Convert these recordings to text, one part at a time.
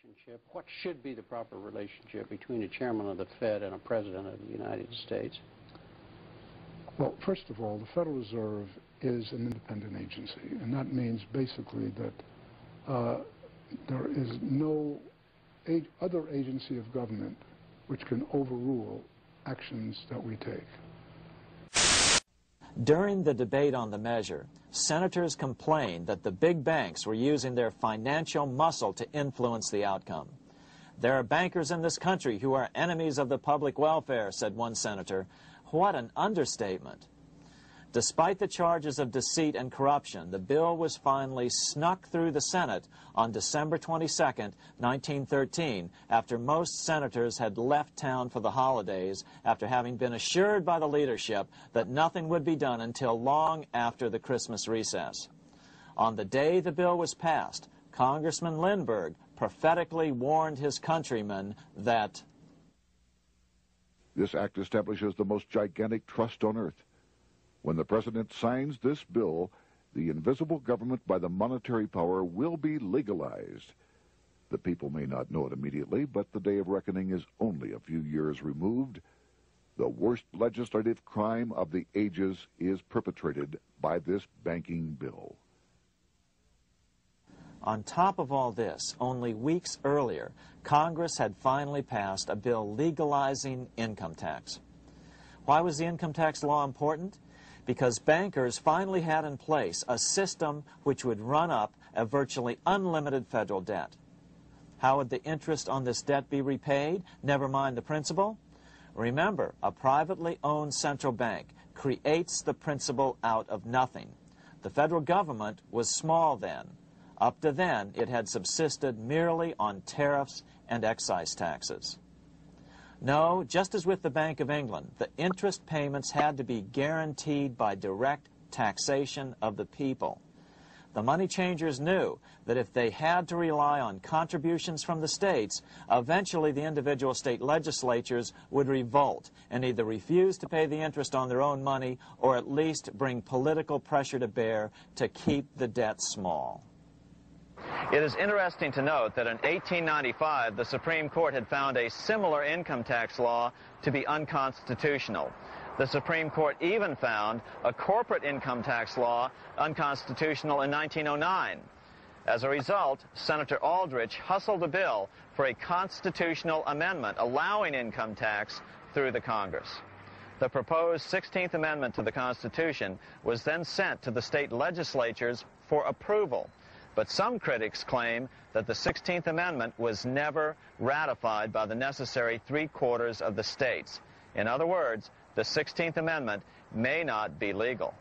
relationship, what should be the proper relationship between a chairman of the Fed and a president of the United States? Well, first of all, the Federal Reserve is an independent agency, and that means basically that there is no other agency of government which can overrule actions that we take. During the debate on the measure, senators complained that the big banks were using their financial muscle to influence the outcome. "There are bankers in this country who are enemies of the public welfare," said one senator. What an understatement. Despite the charges of deceit and corruption, the bill was finally snuck through the Senate on December 22, 1913, after most senators had left town for the holidays, after having been assured by the leadership that nothing would be done until long after the Christmas recess. On the day the bill was passed, Congressman Lindbergh prophetically warned his countrymen that this act establishes the most gigantic trust on earth. When the President signs this bill, the invisible government by the monetary power will be legalized. The people may not know it immediately, but the day of reckoning is only a few years removed. The worst legislative crime of the ages is perpetrated by this banking bill. On top of all this, only weeks earlier, Congress had finally passed a bill legalizing income tax. Why was the income tax law important? Because bankers finally had in place a system which would run up a virtually unlimited federal debt. How would the interest on this debt be repaid? Never mind the principal. Remember, a privately owned central bank creates the principal out of nothing. The federal government was small then. Up to then, it had subsisted merely on tariffs and excise taxes. No, just as with the Bank of England, the interest payments had to be guaranteed by direct taxation of the people. The money changers knew that if they had to rely on contributions from the states, eventually the individual state legislatures would revolt and either refuse to pay the interest on their own money or at least bring political pressure to bear to keep the debt small. It is interesting to note that in 1895, the Supreme Court had found a similar income tax law to be unconstitutional. The Supreme Court even found a corporate income tax law unconstitutional in 1909. As a result, Senator Aldrich hustled a bill for a constitutional amendment allowing income tax through the Congress. The proposed 16th Amendment to the Constitution was then sent to the state legislatures for approval. But some critics claim that the 16th Amendment was never ratified by the necessary 3/4 of the states. In other words, the 16th Amendment may not be legal.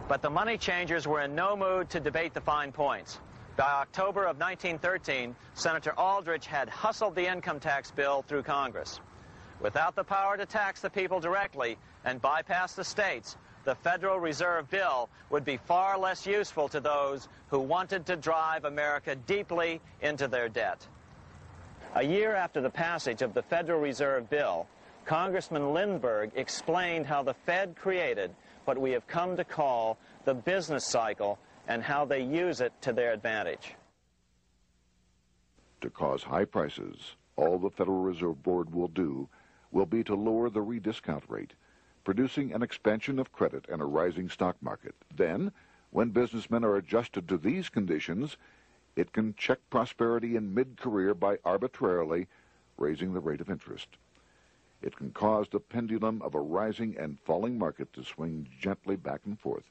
But the money changers were in no mood to debate the fine points. By October of 1913, Senator Aldrich had hustled the income tax bill through Congress. Without the power to tax the people directly and bypass the states, the Federal Reserve Bill would be far less useful to those who wanted to drive America deeply into their debt. A year after the passage of the Federal Reserve Bill, Congressman Lindbergh explained how the Fed created what we have come to call the business cycle and how they use it to their advantage. To cause high prices, all the Federal Reserve Board will do will be to lower the rediscount rate, producing an expansion of credit and a rising stock market. Then, when businessmen are adjusted to these conditions, it can check prosperity in mid-career by arbitrarily raising the rate of interest. It can cause the pendulum of a rising and falling market to swing gently back and forth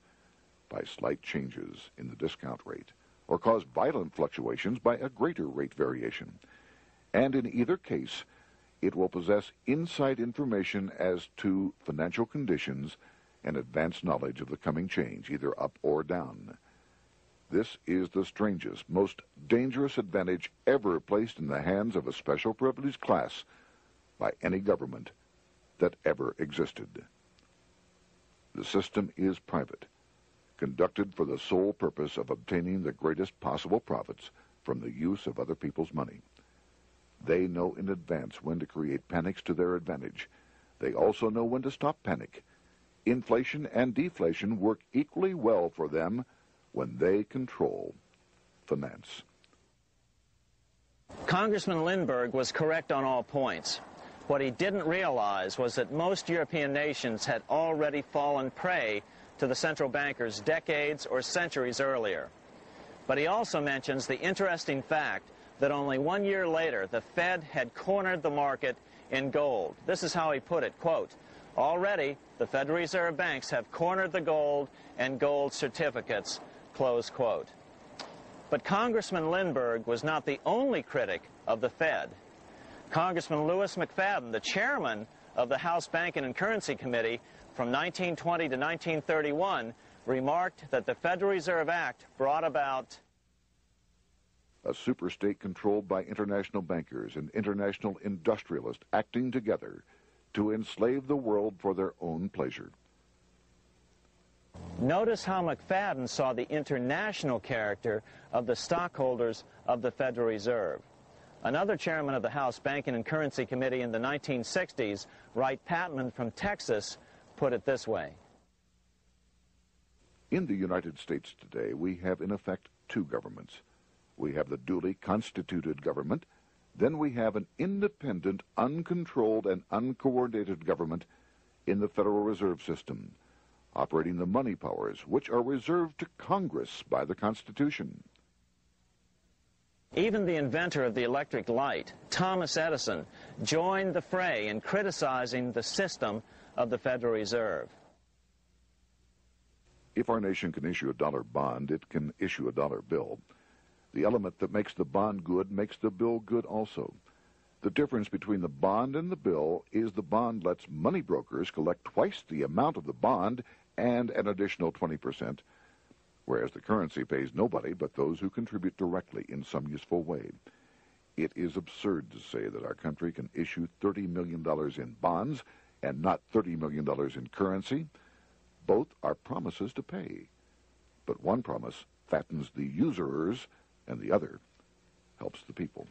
by slight changes in the discount rate, or cause violent fluctuations by a greater rate variation. And in either case, it will possess inside information as to financial conditions and advanced knowledge of the coming change, either up or down. This is the strangest, most dangerous advantage ever placed in the hands of a special privileged class by any government that ever existed. The system is private, conducted for the sole purpose of obtaining the greatest possible profits from the use of other people's money. They know in advance when to create panics to their advantage. They also know when to stop panic. Inflation and deflation work equally well for them when they control finance. Congressman Lindbergh was correct on all points. What he didn't realize was that most European nations had already fallen prey to the central bankers decades or centuries earlier. But he also mentions the interesting fact that only 1 year later, the Fed had cornered the market in gold. This is how he put it, quote, "Already, the Federal Reserve banks have cornered the gold and gold certificates," close quote. But Congressman Lindbergh was not the only critic of the Fed. Congressman Lewis McFadden, the chairman of the House Banking and Currency Committee from 1920 to 1931, remarked that the Federal Reserve Act brought about a superstate controlled by international bankers and international industrialists acting together to enslave the world for their own pleasure. Notice how McFadden saw the international character of the stockholders of the Federal Reserve. Another chairman of the House Banking and Currency Committee in the 1960s, Wright Patman from Texas, put it this way. In the United States today, we have in effect two governments. We have the duly constituted government, then we have an independent, uncontrolled, and uncoordinated government in the Federal Reserve System, operating the money powers which are reserved to Congress by the Constitution. Even the inventor of the electric light, Thomas Edison, joined the fray in criticizing the system of the Federal Reserve. If our nation can issue a dollar bond, it can issue a dollar bill. The element that makes the bond good makes the bill good also. The difference between the bond and the bill is the bond lets money brokers collect twice the amount of the bond and an additional 20%, whereas the currency pays nobody but those who contribute directly in some useful way. It is absurd to say that our country can issue $30 million in bonds and not $30 million in currency. Both are promises to pay. But one promise fattens the usurers, and the other helps the people.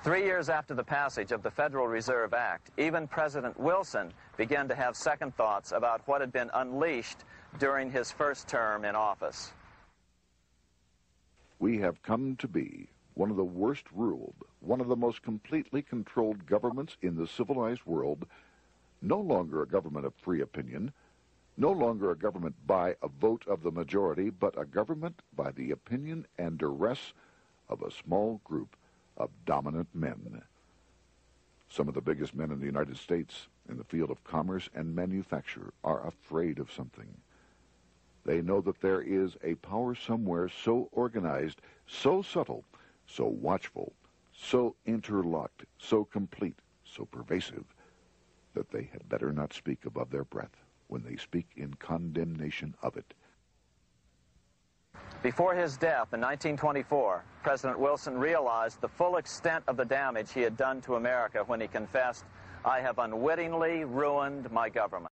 3 years after the passage of the Federal Reserve Act, even President Wilson began to have second thoughts about what had been unleashed during his first term in office. We have come to be one of the worst ruled, one of the most completely controlled governments in the civilized world, no longer a government of free opinion, no longer a government by a vote of the majority, but a government by the opinion and duress of a small group of dominant men. Some of the biggest men in the United States in the field of commerce and manufacture are afraid of something. They know that there is a power somewhere so organized, so subtle, so watchful, so interlocked, so complete, so pervasive, that they had better not speak above their breath when they speak in condemnation of it. Before his death in 1924, President Wilson realized the full extent of the damage he had done to America when he confessed, "I have unwittingly ruined my government."